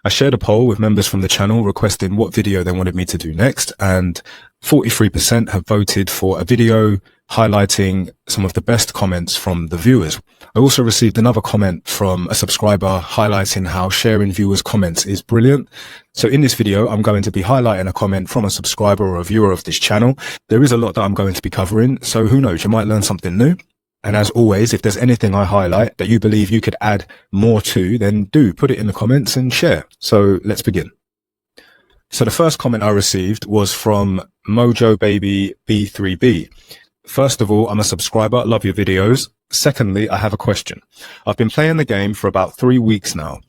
I shared a poll with members from the channel requesting what video they wanted me to do next, and 43% have voted for a video highlighting some of the best comments from the viewers. I also received another comment from a subscriber highlighting how sharing viewers' comments is brilliant. So in this video, I'm going to be highlighting a comment from a subscriber or a viewer of this channel. There is a lot that I'm going to be covering, so who knows, you might learn something new. And as always, if there's anything I highlight that you believe you could add more to, then do put it in the comments and share. So let's begin. So the first comment I received was from Mojo Baby B3B. First of all, I'm a subscriber, love your videos. Secondly, I have a question. I've been playing the game for about 3 weeks now.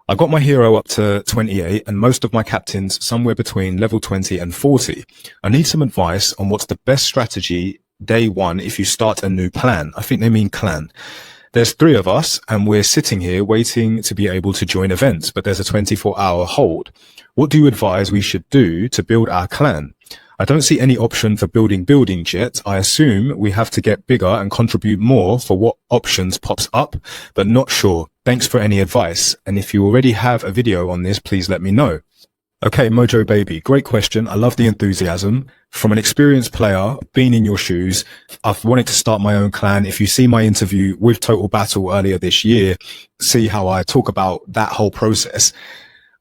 I got my hero up to 28 and most of my captains somewhere between level 20 and 40. I need some advice on what's the best strategy day one if you start a new clan. I think they mean clan. There's 3 of us and we're sitting here waiting to be able to join events, but there's a 24-hour hold. What do you advise we should do to build our clan? I don't see any option for building buildings yet. I assume we have to get bigger and contribute more for what options pops up, but not sure. Thanks for any advice. And if you already have a video on this, please let me know. Okay, Mojo Baby, great question. I love the enthusiasm. From an experienced player, being in your shoes, I've wanted to start my own clan. If you see my interview with Total Battle earlier this year, see how I talk about that whole process.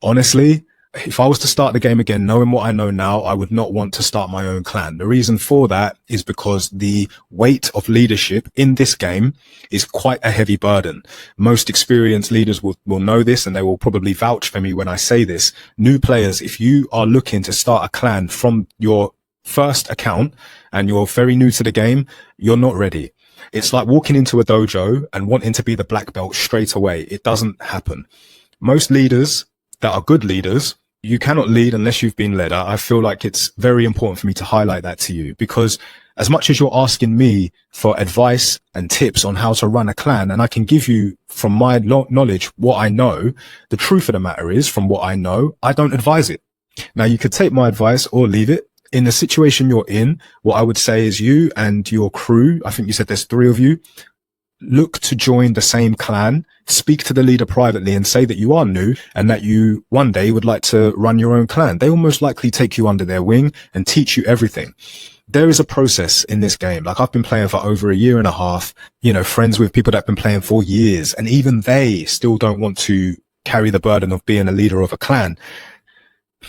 Honestly, if I was to start the game again, knowing what I know now, I would not want to start my own clan. The reason for that is because the weight of leadership in this game is quite a heavy burden. Most experienced leaders will know this, and they will probably vouch for me when I say this. New players, if you are looking to start a clan from your first account and you're very new to the game, you're not ready. It's like walking into a dojo and wanting to be the black belt straight away. It doesn't happen. Most leaders that are good leaders, you cannot lead unless you've been led. I feel like it's very important for me to highlight that to you, because as much as you're asking me for advice and tips on how to run a clan, and I can give you from my knowledge what I know, the truth of the matter is, from what I know, I don't advise it. Now, you could take my advice or leave it. In the situation you're in, what I would say is you and your crew, I think you said there's 3 of you, look to join the same clan, speak to the leader privately and say that you are new and that you one day would like to run your own clan. They will most likely take you under their wing and teach you everything. There is a process in this game. Like, I've been playing for over 1.5 years, you know, friends with people that have been playing for years, and even they still don't want to carry the burden of being a leader of a clan.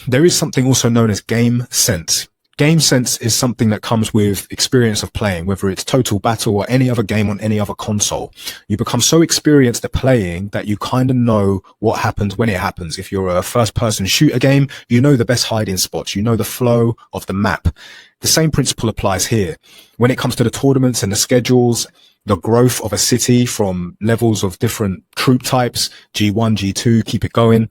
There is something also known as game sense. Game sense is something that comes with experience of playing, whether it's Total Battle or any other game on any other console. You become so experienced at playing that you kind of know what happens when it happens. If you're a first-person shooter game, you know the best hiding spots. You know the flow of the map. The same principle applies here. When it comes to the tournaments and the schedules, the growth of a city from levels of different troop types, G1, G2, keep it going,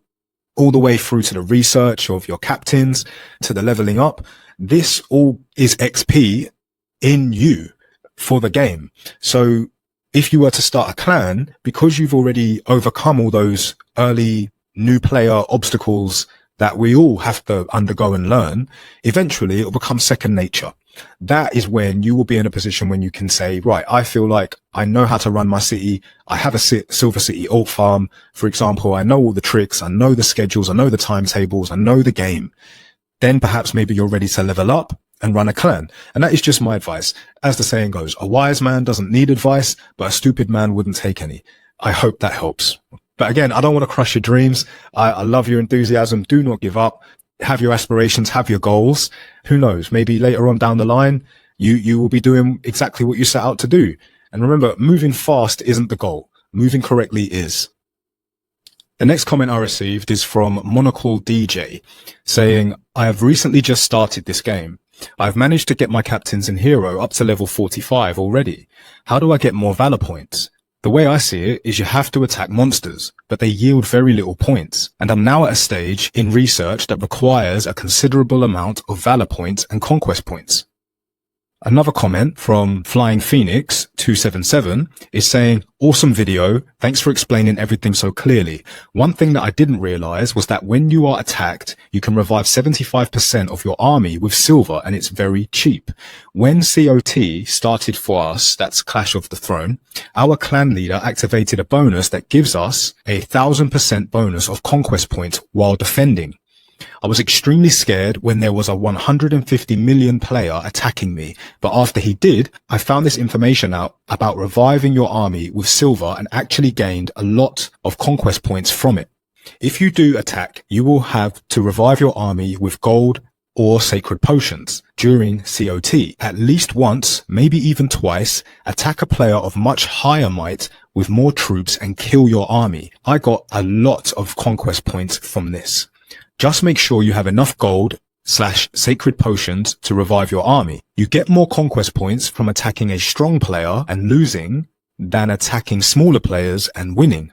all the way through to the research of your captains, to the leveling up. This all is XP in you for the game. So if you were to start a clan, because you've already overcome all those early new player obstacles that we all have to undergo and learn, eventually it'll become second nature. That is when you will be in a position when you can say, right, I feel like I know how to run my city. I have a Silver City alt farm, for example. I know all the tricks. I know the schedules. I know the timetables. I know the game. Then perhaps maybe you're ready to level up and run a clan. And that is just my advice. As the saying goes, a wise man doesn't need advice, but a stupid man wouldn't take any. I hope that helps. But again, I don't want to crush your dreams. I love your enthusiasm. Do not give up. Have your aspirations, have your goals. Who knows? Maybe later on down the line, you will be doing exactly what you set out to do. And remember, moving fast isn't the goal. Moving correctly is. The next comment I received is from Monocle DJ saying, I have recently just started this game. I've managed to get my captains and hero up to level 45 already. How do I get more valor points? The way I see it is you have to attack monsters, but they yield very little points. And I'm now at a stage in research that requires a considerable amount of valor points and conquest points. Another comment from Flying Phoenix 277 is saying, awesome video. Thanks for explaining everything so clearly. One thing that I didn't realize was that when you are attacked, you can revive 75% of your army with silver, and it's very cheap. When COT started for us, that's Clash of the Throne, our clan leader activated a bonus that gives us 1,000% bonus of conquest points while defending. I was extremely scared when there was a 150 million player attacking me, but after he did, I found this information out about reviving your army with silver and actually gained a lot of conquest points from it. If you do attack, you will have to revive your army with gold or sacred potions during COT. At least once, maybe even twice, attack a player of much higher might with more troops and kill your army. I got a lot of conquest points from this. Just make sure you have enough gold/sacred potions to revive your army. You get more conquest points from attacking a strong player and losing than attacking smaller players and winning.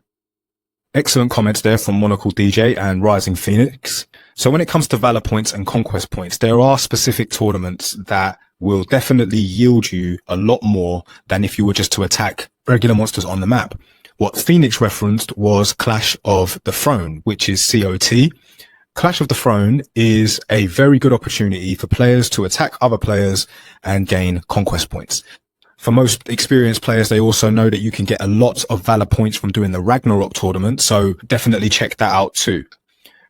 Excellent comments there from Monocle DJ and Rising Phoenix. So when it comes to Valor points and conquest points, there are specific tournaments that will definitely yield you a lot more than if you were just to attack regular monsters on the map. What Phoenix referenced was Clash of the Throne, which is COT. Clash of the Throne is a very good opportunity for players to attack other players and gain conquest points. For most experienced players, they also know that you can get a lot of Valor points from doing the Ragnarok tournament, so definitely check that out too.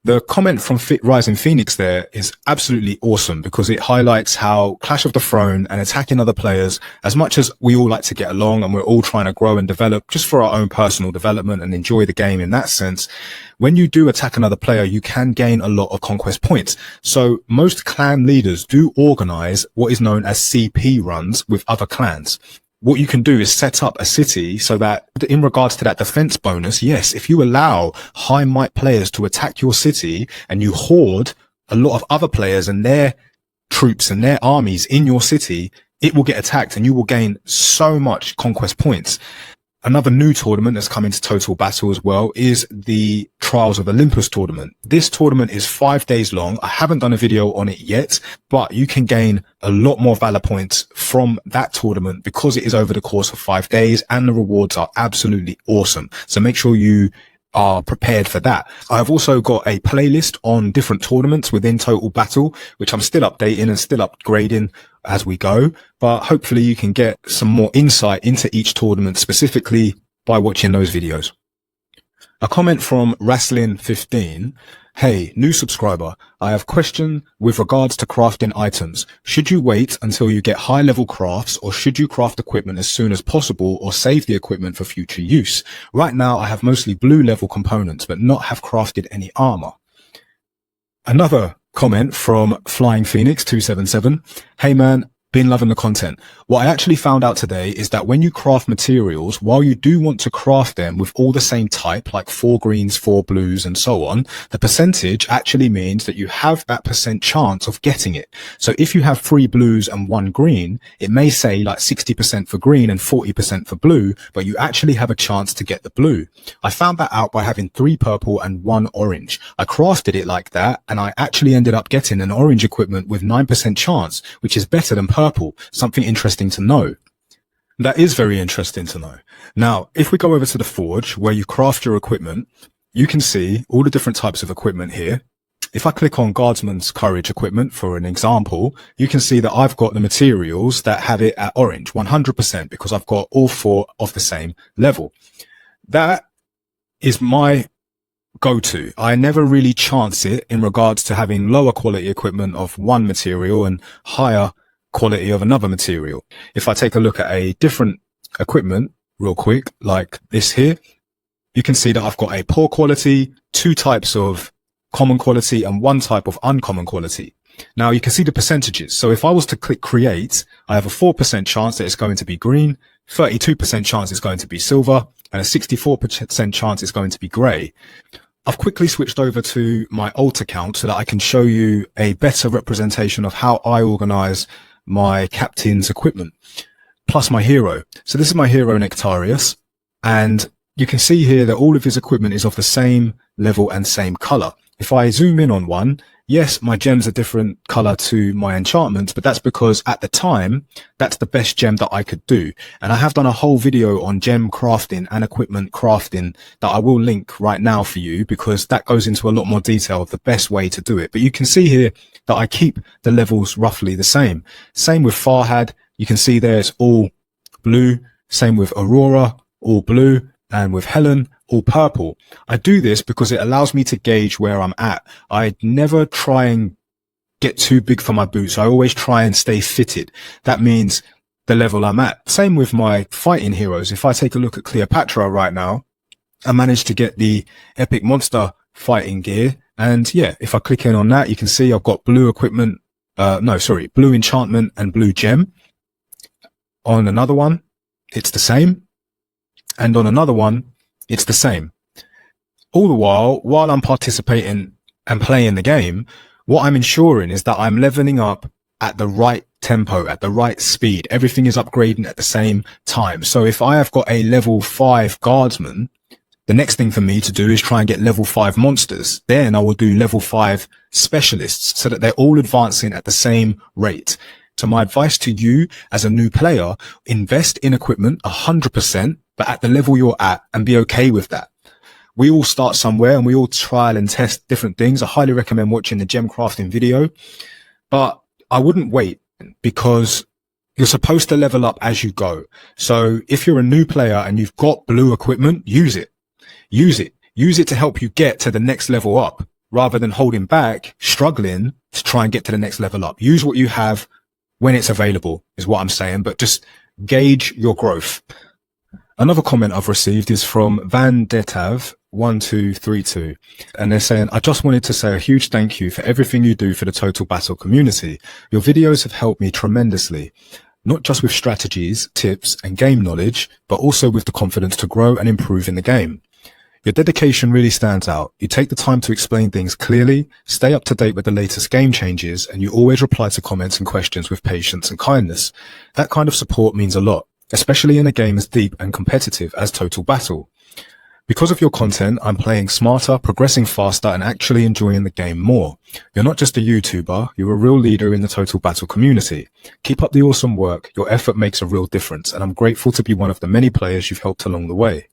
The comment from Rising Phoenix there is absolutely awesome because it highlights how Clash of the Throne and attacking other players, as much as we all like to get along and we're all trying to grow and develop just for our own personal development and enjoy the game in that sense, when you do attack another player, you can gain a lot of conquest points. So most clan leaders do organize what is known as CP runs with other clans. What you can do is set up a city so that in regards to that defense bonus, yes, if you allow high might players to attack your city and you hoard a lot of other players and their troops and their armies in your city, it will get attacked and you will gain so much conquest points. Another new tournament that's come into Total Battle as well is the Trials of Olympus tournament. This tournament is 5 days long. I haven't done a video on it yet, but you can gain a lot more Valor points from that tournament because it is over the course of 5 days and the rewards are absolutely awesome. So make sure you are prepared for that. I've also got a playlist on different tournaments within Total Battle, which I'm still updating and still upgrading as we go, but hopefully you can get some more insight into each tournament specifically by watching those videos. A comment from Wrestling15. Hey, new subscriber, I have a question with regards to crafting items. Should you wait until you get high level crafts or should you craft equipment as soon as possible or save the equipment for future use? Right now I have mostly blue level components but not have crafted any armor. Another comment from Flying Phoenix 277. Hey man, been loving the content. What I actually found out today is that when you craft materials, while you do want to craft them with all the same type, like 4 greens, 4 blues, and so on, the percentage actually means that you have that % chance of getting it. So if you have 3 blues and 1 green, it may say like 60% for green and 40% for blue, but you actually have a chance to get the blue. I found that out by having 3 purple and 1 orange. I crafted it like that, and I actually ended up getting an orange equipment with 9% chance, which is better than purple. Something interesting to know. That is very interesting to know. Now, if we go over to the forge where you craft your equipment, you can see all the different types of equipment here. If I click on Guardsman's Courage equipment for an example, you can see that I've got the materials that have it at orange 100% because I've got all 4 of the same level. That is my go-to. I never really chance it in regards to having lower quality equipment of one material and higher quality of another material. If I take a look at a different equipment real quick, like this here, you can see that I've got a poor quality, 2 types of common quality and 1 type of uncommon quality. Now you can see the percentages. So if I was to click create, I have a 4% chance that it's going to be green, 32% chance it's going to be silver, and a 64% chance it's going to be gray. I've quickly switched over to my alt account so that I can show you a better representation of how I organize my captain's equipment, plus my hero. So this is my hero Nectarius, and you can see here that all of his equipment is of the same level and same color. If I zoom in on one, Yes, my gems are different color to my enchantments, but that's because at the time, that's the best gem that I could do. And I have done a whole video on gem crafting and equipment crafting that I will link right now for you, because that goes into a lot more detail of the best way to do it. But you can see here that I keep the levels roughly the same. Same with Farhad. You can see there it's all blue. Same with Aurora, all blue. And with Helen, all purple. I do this because it allows me to gauge where I'm at. I never try and get too big for my boots. I always try and stay fitted. That means the level I'm at. Same with my fighting heroes. If I take a look at Cleopatra right now, I managed to get the epic monster fighting gear. And yeah, if I click in on that, you can see I've got blue equipment. Blue enchantment and blue gem. On another one, it's the same. And on another one, it's the same. All the while I'm participating and playing the game, what I'm ensuring is that I'm leveling up at the right tempo, at the right speed. Everything is upgrading at the same time. So if I have got a level 5 guardsman, the next thing for me to do is try and get level 5 monsters. Then I will do level 5 specialists so that they're all advancing at the same rate. So my advice to you as a new player, invest in equipment 100%, but at the level you're at, and be okay with that. We all start somewhere and we all trial and test different things. I highly recommend watching the gem crafting video, but I wouldn't wait, because you're supposed to level up as you go. So if you're a new player and you've got blue equipment, use it. Use it to help you get to the next level up, rather than holding back, struggling to try and get to the next level up. Use what you have when it's available is what I'm saying, but just gauge your growth. Another comment I've received is from Vandetav1232, and they're saying, I just wanted to say a huge thank you for everything you do for the Total Battle community. Your videos have helped me tremendously, not just with strategies, tips and game knowledge, but also with the confidence to grow and improve in the game. Your dedication really stands out. You take the time to explain things clearly, stay up to date with the latest game changes, and you always reply to comments and questions with patience and kindness. That kind of support means a lot, especially in a game as deep and competitive as Total Battle. Because of your content, I'm playing smarter, progressing faster, and actually enjoying the game more. You're not just a YouTuber, you're a real leader in the Total Battle community. Keep up the awesome work. Your effort makes a real difference, and I'm grateful to be one of the many players you've helped along the way.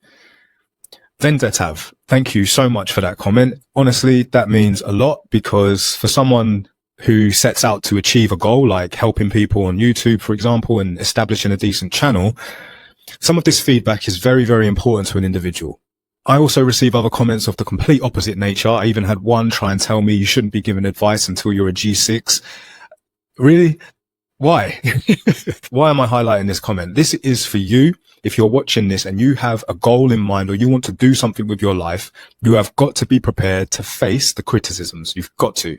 Vendetav, thank you so much for that comment. Honestly, that means a lot, because for someone who sets out to achieve a goal, like helping people on YouTube, for example, and establishing a decent channel, some of this feedback is very, very important to an individual. I also receive other comments of the complete opposite nature. I even had one try and tell me you shouldn't be giving advice until you're a G6. Really? Why? Why am I highlighting this comment? This is for you. If you're watching this and you have a goal in mind, or you want to do something with your life, you have got to be prepared to face the criticisms. You've got to.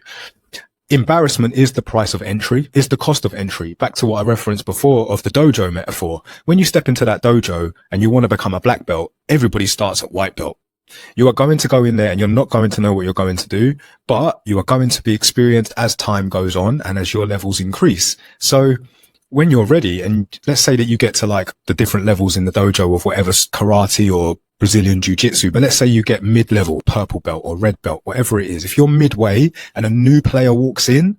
Embarrassment is the price of entry, is the cost of entry. Back to what I referenced before of the dojo metaphor. When you step into that dojo and you want to become a black belt, everybody starts at white belt. You are going to go in there and you're not going to know what you're going to do, but you are going to be experienced as time goes on and as your levels increase. So when you're ready, and let's say that you get to like the different levels in the dojo of whatever karate or Brazilian jiu-jitsu, but let's say you get mid-level, purple belt or red belt, whatever it is. If you're midway and a new player walks in,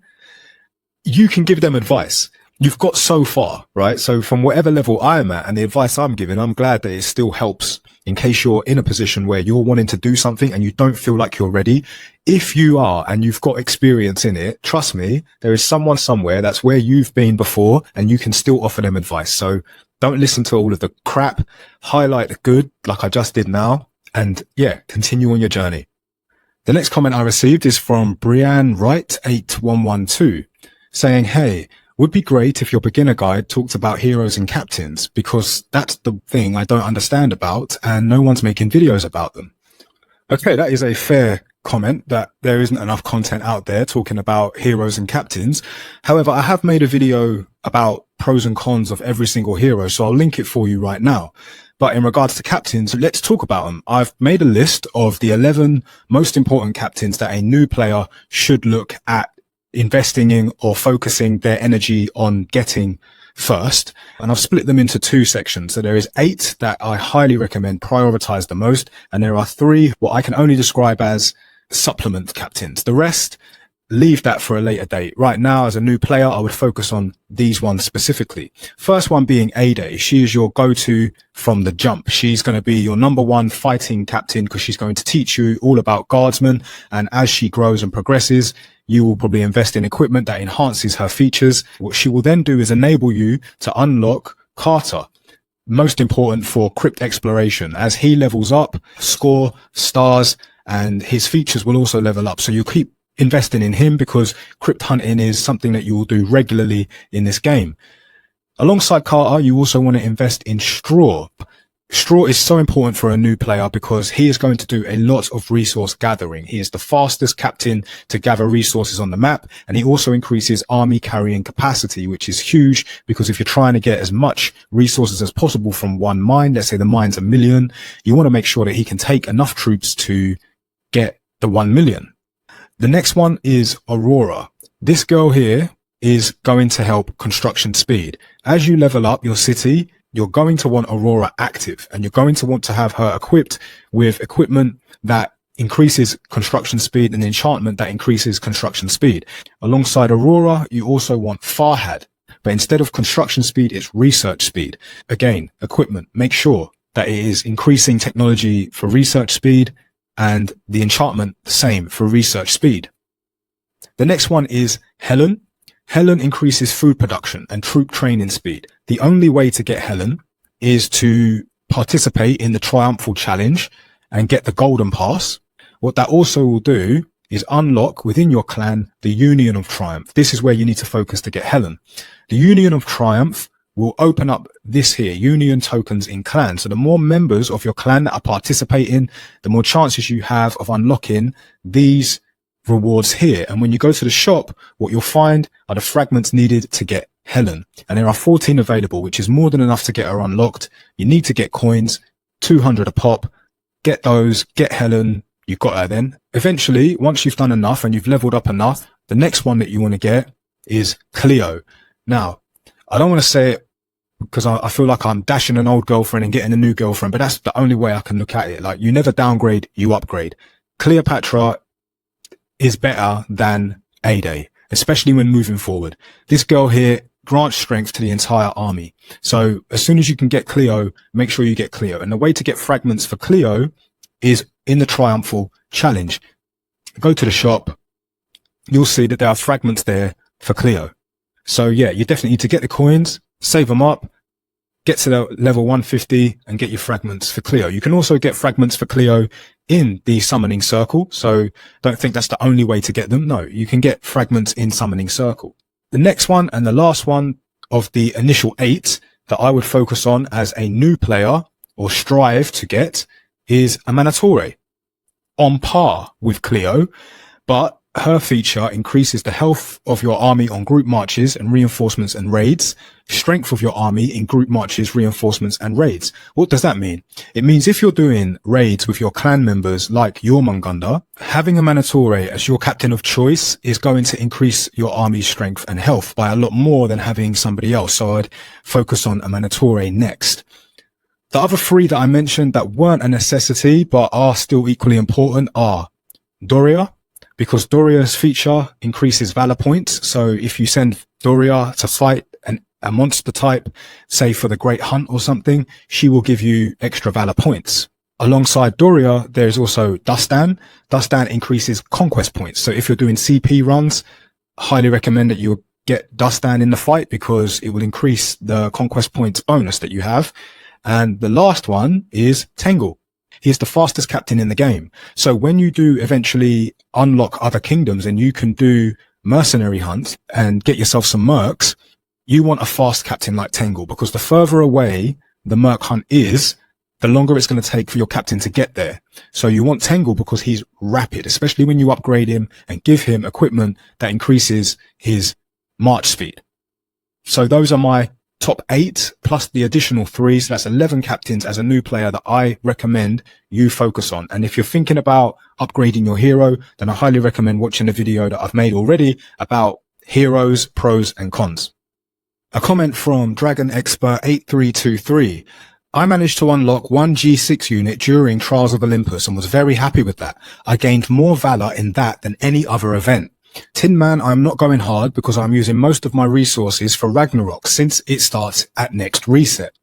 you can give them advice. You've got so far, right? So from whatever level I'm at and the advice I'm giving, I'm glad that it still helps in case you're in a position where you're wanting to do something and you don't feel like you're ready. If you are and you've got experience in it, trust me, there is someone somewhere that's where you've been before and you can still offer them advice. So don't listen to all of the crap, highlight the good like I just did now, and yeah, continue on your journey. The next comment I received is from Brianne Wright 8112 saying, hey, would be great if your beginner guide talked about heroes and captains, because that's the thing I don't understand about and no one's making videos about them. Okay, that is a fair comment that there isn't enough content out there talking about heroes and captains. However, I have made a video about pros and cons of every single hero, so I'll link it for you right now. But in regards to captains, let's talk about them. I've made a list of the 11 most important captains that a new player should look at investing in or focusing their energy on getting first. And I've split them into two sections. So there is 8 that I highly recommend prioritize the most. And there are 3 what I can only describe as supplement captains. The rest, leave that for a later date. Right now, as a new player, I would focus on these ones specifically. First one being A-Day. She is your go-to from the jump. She's going to be your number one fighting captain because she's going to teach you all about guardsmen. And as she grows and progresses, you will probably invest in equipment that enhances her features. What she will then do is enable you to unlock Carter. Most important for crypt exploration. As he levels up, score, stars, and his features will also level up. So you keep investing in him because crypt hunting is something that you will do regularly in this game. Alongside Carter, you also want to invest in Straw. Straw is so important for a new player because he is going to do a lot of resource gathering. He is the fastest captain to gather resources on the map, and he also increases army carrying capacity, which is huge because if you're trying to get as much resources as possible from one mine, let's say the mine's 1 million, you want to make sure that he can take enough troops to get the 1 million. The next one is Aurora. This girl here is going to help construction speed. As you level up your city, you're going to want Aurora active, and you're going to want to have her equipped with equipment that increases construction speed and enchantment that increases construction speed. Alongside Aurora, you also want Farhad, but instead of construction speed, it's research speed. Again, equipment, make sure that it is increasing technology for research speed, and the enchantment the same for research speed. The next one is Helen. Helen increases food production and troop training speed. The only way to get Helen is to participate in the Triumphal Challenge and get the Golden Pass. What that also will do is unlock within your clan the Union of Triumph. This is where you need to focus to get Helen. The Union of Triumph will open up this here, union tokens in clan. So the more members of your clan that are participating, the more chances you have of unlocking these rewards here. And when you go to the shop, what you'll find are the fragments needed to get Helen. And there are 14 available, which is more than enough to get her unlocked. You need to get coins, 200 a pop, get those, get Helen, you've got her then. Eventually, once you've done enough and you've leveled up enough, the next one that you want to get is Cleo. Now, I don't want to say it because I feel like I'm dashing an old girlfriend and getting a new girlfriend, but that's the only way I can look at it. Like, you never downgrade, you upgrade. Cleopatra is better than A-Day, especially when moving forward. This girl here grants strength to the entire army. So as soon as you can get Cleo, make sure you get Cleo. And the way to get fragments for Cleo is in the Triumphal Challenge. Go to the shop, you'll see that there are fragments there for Cleo. So yeah, you definitely need to get the coins, save them up, get to the level 150 and get your fragments for Cleo. You can also get fragments for Cleo in the summoning circle. So don't think that's the only way to get them. No, you can get fragments in summoning circle. The next one and the last one of the initial 8 that I would focus on as a new player or strive to get is Amanatore, on par with Cleo, but her feature increases the health of your army on group marches and reinforcements and raids, strength of your army in group marches, reinforcements and raids. What does that mean? It means if you're doing raids with your clan members like Jormungandr, having Amanatore as your captain of choice is going to increase your army's strength and health by a lot more than having somebody else. So I'd focus on Amanatore next. The other 3 that I mentioned that weren't a necessity but are still equally important are Doria, because Doria's feature increases valor points. So if you send Doria to fight a monster type, say for the Great Hunt or something, she will give you extra valor points. Alongside Doria, there's also Dustan. Dustan increases conquest points. So if you're doing CP runs, highly recommend that you get Dustan in the fight because it will increase the conquest points bonus that you have. And the last one is Tengal. He is the fastest captain in the game. So when you do eventually unlock other kingdoms and you can do mercenary hunts and get yourself some mercs, you want a fast captain like Tengal, because the further away the merc hunt is, the longer it's going to take for your captain to get there. So you want Tengal because he's rapid, especially when you upgrade him and give him equipment that increases his march speed. So those are my top 8 plus the additional 3. So that's 11 captains as a new player that I recommend you focus on. And if you're thinking about upgrading your hero, then I highly recommend watching the video that I've made already about heroes, pros and cons. A comment from Dragon Expert 8323. I managed to unlock 1 G6 unit during Trials of Olympus and was very happy with that. I gained more valor in that than any other event. Tin Man, I'm not going hard because I'm using most of my resources for Ragnarok since it starts at next reset.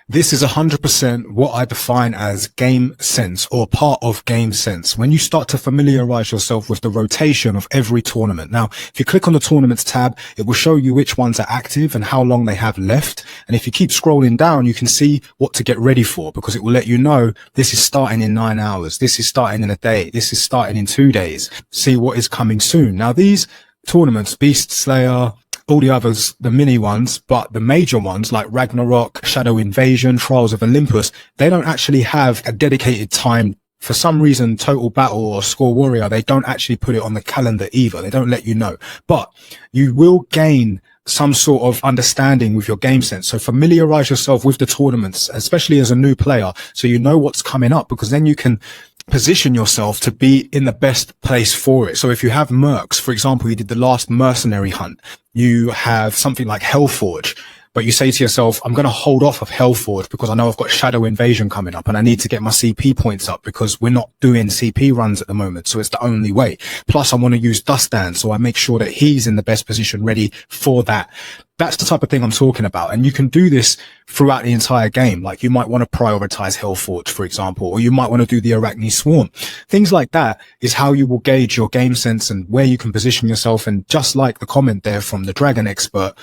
This is 100% what I define as game sense, or part of game sense. When you start to familiarize yourself with the rotation of every tournament. Now, if you click on the tournaments tab, it will show you which ones are active and how long they have left. And if you keep scrolling down, you can see what to get ready for, because it will let you know this is starting in 9 hours. This is starting in a day. This is starting in 2 days. See what is coming soon. Now, these tournaments, Beast Slayer, all the others, the mini ones, but the major ones like Ragnarok, Shadow Invasion, Trials of Olympus, they don't actually have a dedicated time. For some reason, Total Battle or Score Warrior, they don't actually put it on the calendar either. They don't let you know, but you will gain some sort of understanding with your game sense. So familiarize yourself with the tournaments, especially as a new player, so you know what's coming up, because then you can position yourself to be in the best place for it. So if you have mercs, for example, you did the last mercenary hunt, you have something like Hellforge, but you say to yourself, I'm going to hold off of Hellforge because I know I've got Shadow Invasion coming up and I need to get my CP points up because we're not doing CP runs at the moment. So it's the only way. Plus I want to use Dustdan, so I make sure that he's in the best position ready for that. That's the type of thing I'm talking about. And you can do this throughout the entire game. Like you might want to prioritize Hellforge, for example, or you might want to do the Arachne Swarm. Things like that is how you will gauge your game sense and where you can position yourself. And just like the comment there from the Dragon Expert,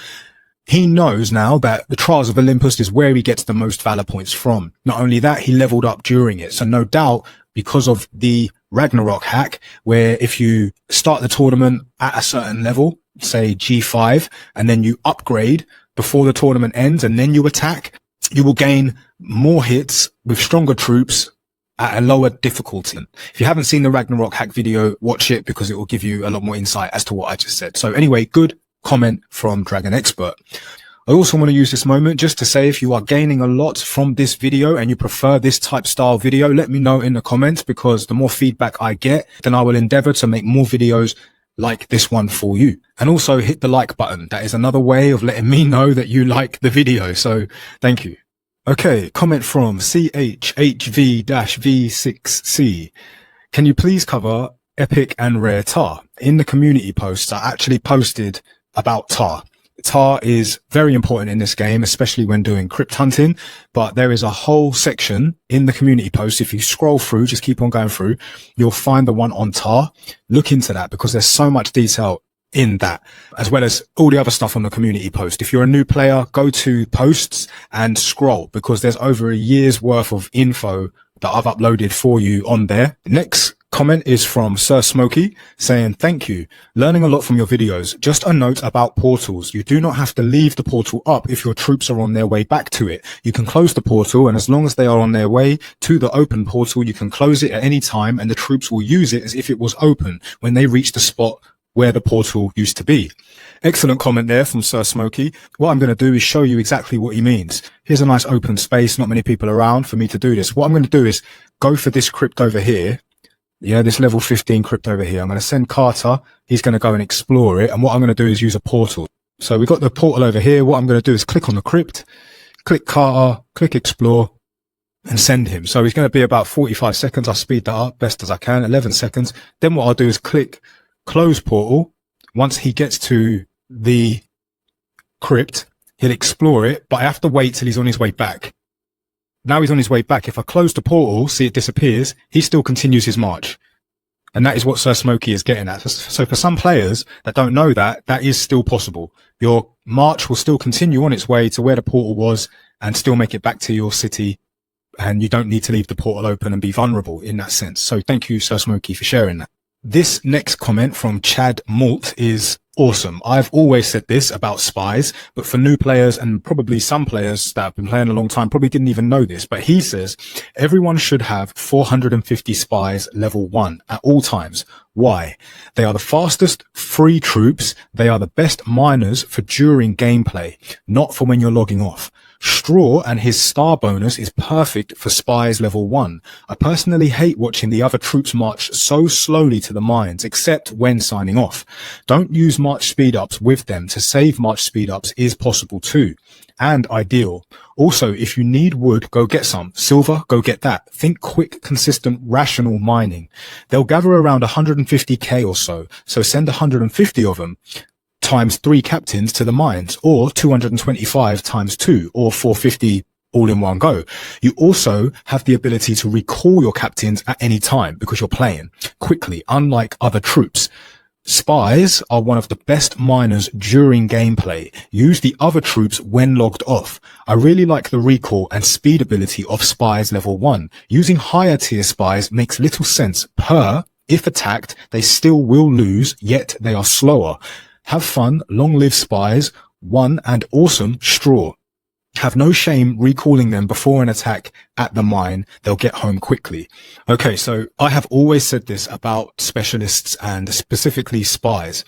he knows now that the Trials of Olympus is where he gets the most valor points from. Not only that, he leveled up during it. So no doubt, because of the Ragnarok hack, where if you start the tournament at a certain level, say G5, and then you upgrade before the tournament ends and then you attack, you will gain more hits with stronger troops at a lower difficulty. If you haven't seen the Ragnarok hack video, watch it because it will give you a lot more insight as to what I just said. So anyway, good comment from Dragon Expert. I also want to use this moment just to say, if you are gaining a lot from this video and you prefer this type style video, let me know in the comments, because the more feedback I get, then I will endeavor to make more videos like this one for you. And also hit the like button. That is another way of letting me know that you like the video. So thank you. Okay, comment from CHHV-V6C. Can you please cover epic and rare tar? In the community posts, I actually posted about tar. Tar is very important in this game, especially when doing crypt hunting, but there is a whole section in the community post. If you scroll through, just keep on going through, you'll find the one on tar. Look into that because there's so much detail in that, as well as all the other stuff on the community post. If you're a new player, go to posts and scroll, because there's over a year's worth of info that I've uploaded for you on there. Next comment is from Sir Smokey saying, thank you. Learning a lot from your videos. Just a note about portals. You do not have to leave the portal up if your troops are on their way back to it. You can close the portal, and as long as they are on their way to the open portal, you can close it at any time and the troops will use it as if it was open when they reach the spot where the portal used to be. Excellent comment there from Sir Smokey. What I'm going to do is show you exactly what he means. Here's a nice open space, not many people around for me to do this. What I'm going to do is go for this crypt over here. Yeah, this level 15 crypt over here. I'm going to send Carter. He's going to go and explore it. And what I'm going to do is use a portal. So we've got the portal over here. What I'm going to do is click on the crypt, click Carter, click explore, and send him. So he's going to be about 45 seconds. I'll speed that up best as I can, 11 seconds. Then what I'll do is click close portal. Once he gets to the crypt, he'll explore it, but I have to wait till he's on his way back. Now he's on his way back. If I close the portal, see it disappears, he still continues his march. And that is what Sir Smokey is getting at. So for some players that don't know that, that is still possible. Your march will still continue on its way to where the portal was and still make it back to your city. And you don't need to leave the portal open and be vulnerable in that sense. So thank you, Sir Smokey, for sharing that. This next comment from Chad Malt is awesome. I've always said this about Spies, but for new players and probably some players that have been playing a long time probably didn't even know this, but he says everyone should have 450 Spies level 1 at all times. Why? They are the fastest free troops. They are the best miners for during gameplay, not for when you're logging off. Straw and his star bonus is perfect for Spies level 1. I personally hate watching the other troops march so slowly to the mines, except when signing off. Don't use march speed ups with them. To save march speed ups is possible too, and ideal. Also, if you need wood, go get some. Silver, go get that. Think quick, consistent, rational mining. They'll gather around 150k or so send 150 of them times 3 captains to the mines, or 225 times 2, or 450 all in one go. You also have the ability to recall your captains at any time because you're playing quickly, unlike other troops. Spies are one of the best miners during gameplay. Use the other troops when logged off. I really like the recall and speed ability of Spies level 1. Using higher tier spies makes little sense. If attacked, they still will lose, yet they are slower. Have fun, long live Spies, 1 and awesome Straw. Have no shame recalling them before an attack at the mine. They'll get home quickly. Okay, so I have always said this about specialists and specifically Spies.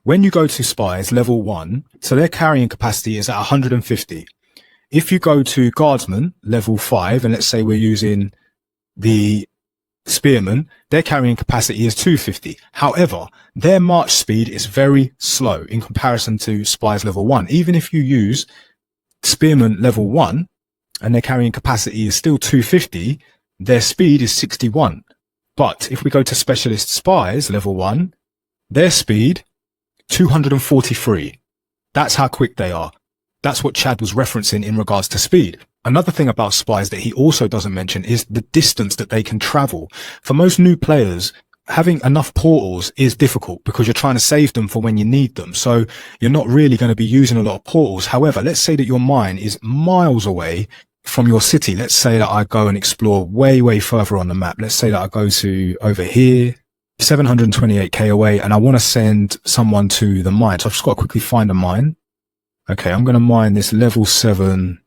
When you go to Spies level 1, so their carrying capacity is at 150. If you go to Guardsmen level 5, and let's say we're using the Spearmen, their carrying capacity is 250. However, their march speed is very slow in comparison to Spies level 1. Even if you use Spearmen level 1 and their carrying capacity is still 250, their speed is 61. But if we go to Specialist Spies level 1, their speed 243. That's how quick they are. That's what Chad was referencing in regards to speed. Another thing about Spies that he also doesn't mention is the distance that they can travel. For most new players, having enough portals is difficult because you're trying to save them for when you need them. So you're not really going to be using a lot of portals. However, let's say that your mine is miles away from your city. Let's say that I go and explore way, way further on the map. Let's say that I go to over here, 728k away, and I want to send someone to the mine. So I've just got to quickly find a mine. Okay, I'm going to mine this level 7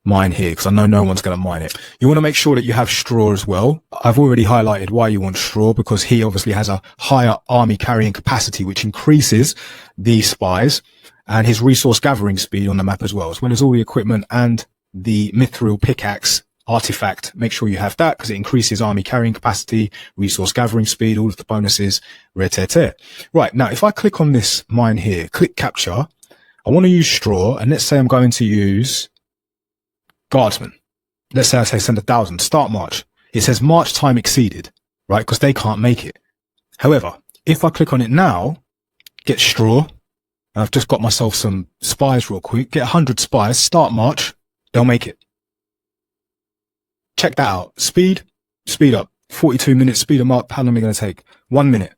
mine here because I know no one's going to mine it. You want to make sure that you have Straw as well. I've already highlighted why you want Straw, because he obviously has a higher army carrying capacity, which increases the Spies and his resource gathering speed on the map as well as all the equipment and the mithril pickaxe artifact. Make sure you have that because it increases army carrying capacity, resource gathering speed, all of the bonuses, rare tear tear. Right, now if I click on this mine here, click capture, I want to use Straw, and let's say I'm going to use Guardsmen. Let's say I say send 1,000, start march. It says march time exceeded, right? Because they can't make it. However, if I click on it now, get Straw, and I've just got myself some spies real quick, get 100 spies, start march, they'll make it. Check that out. Speed up. 42 minutes, speed them up. How long are they going to take? 1 minute.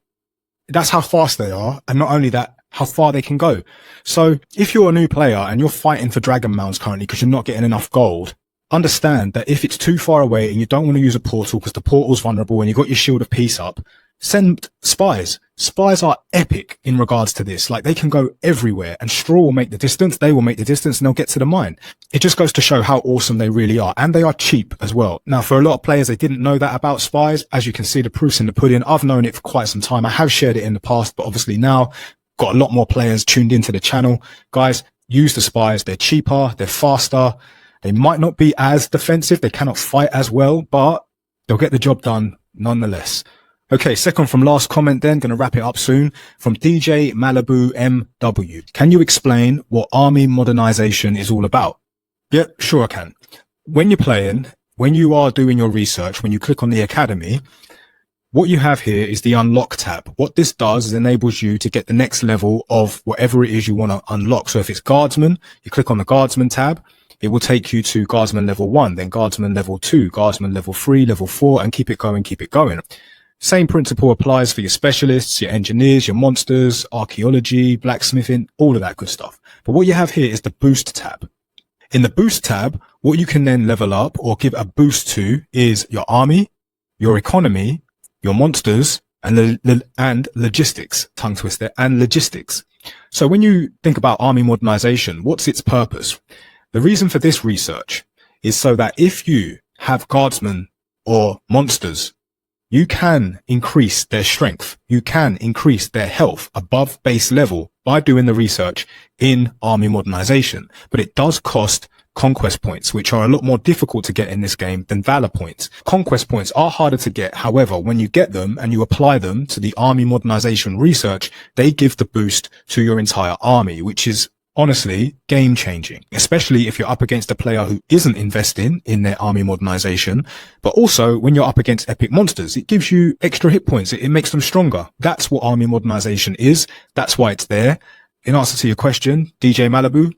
That's how fast they are. And not only that, how far they can go. So if you're a new player and you're fighting for dragon mounts currently because you're not getting enough gold, understand that if it's too far away and you don't want to use a portal because the portal's vulnerable and you've got your shield of peace up, send spies. Spies are epic in regards to this. Like, they can go everywhere, and Straw will make the distance, they will make the distance, and they'll get to the mine. It just goes to show how awesome they really are. And they are cheap as well. Now, for a lot of players, they didn't know that about Spies. As you can see, the proof's in the pudding. I've known it for quite some time. I have shared it in the past, but obviously now got a lot more players tuned into the channel. Guys, use the Spies. They're cheaper, they're faster. They might not be as defensive, they cannot fight as well, but they'll get the job done nonetheless. Okay, second from last comment then, going to wrap it up soon, from DJ Malibu MW. Can you explain what army modernization is all about? Yep, sure I can. When you're playing, when you are doing your research, when you click on the academy, what you have here is the unlock tab. What this does is enables you to get the next level of whatever it is you want to unlock. So if it's guardsman, you click on the guardsman tab. It will take you to guardsman level 1, then guardsman level 2, guardsman level 3, level 4, and keep it going, keep it going. Same principle applies for your specialists, your engineers, your monsters, archaeology, blacksmithing, all of that good stuff. But what you have here is the boost tab. In the boost tab, what you can then level up or give a boost to is your army, your economy, your monsters, and logistics, tongue twister, and logistics. So when you think about army modernization, what's its purpose? The reason for this research is so that if you have guardsmen or monsters, you can increase their strength. You can increase their health above base level by doing the research in army modernization. But it does cost conquest points, which are a lot more difficult to get in this game than valor points. Conquest points are harder to get. However, when you get them and you apply them to the army modernization research, they give the boost to your entire army, which is honestly game changing, especially if you're up against a player who isn't investing in their army modernization. But also when you're up against epic monsters, it gives you extra hit points. It makes them stronger. That's what army modernization is. That's why it's there. In answer to your question, DJ Malibu,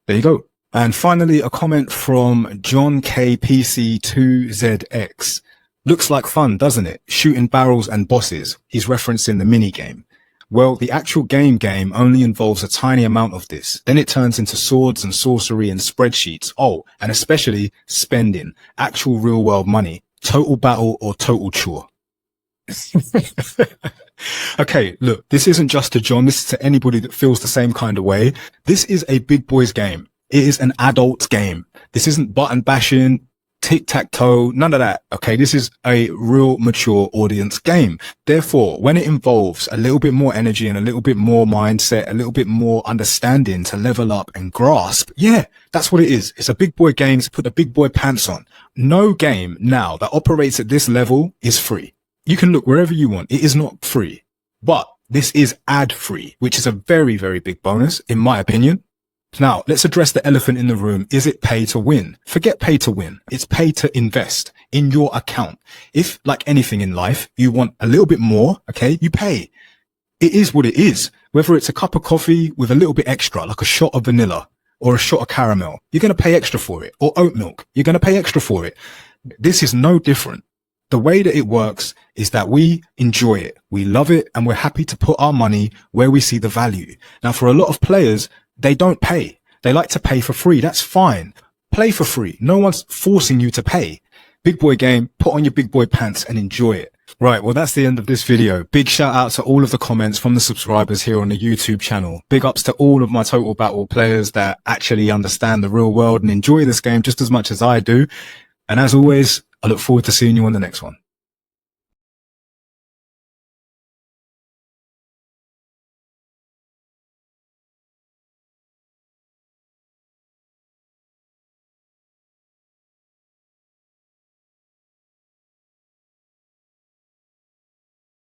there you go. And finally, a comment from John KPC2ZX. Looks like fun, doesn't it? Shooting barrels and bosses. He's referencing the mini game. Well, the actual game only involves a tiny amount of this. Then it turns into swords and sorcery and spreadsheets. Oh, and especially spending actual real world money. Total battle or total chore. Okay, look, this isn't just to John. This is to anybody that feels the same kind of way. This is a big boys game. It is an adult game. This isn't button bashing, tic-tac-toe, none of that. Okay, this is a real mature audience game. Therefore, when it involves a little bit more energy and a little bit more mindset, a little bit more understanding to level up and grasp, yeah, that's what it is. It's a big boy game to put the big boy pants on. No game now that operates at this level is free. You can look wherever you want. It is not free, but this is ad free, which is a very, very big bonus in my opinion. Now, let's address the elephant in the room. Is it pay to win? Forget pay to win. It's pay to invest in your account. If, like anything in life, you want a little bit more, okay, you pay. It is what it is. Whether it's a cup of coffee with a little bit extra, like a shot of vanilla or a shot of caramel, you're going to pay extra for it. Or oat milk, you're going to pay extra for it. This is no different. The way that it works is that we enjoy it. We love it and we're happy to put our money where we see the value. Now, for a lot of players, they don't pay. They like to pay for free. That's fine. Play for free. No one's forcing you to pay. Big boy game, put on your big boy pants and enjoy it. Right. Well, that's the end of this video. Big shout out to all of the comments from the subscribers here on the YouTube channel. Big ups to all of my Total Battle players that actually understand the real world and enjoy this game just as much as I do. And as always, I look forward to seeing you on the next one.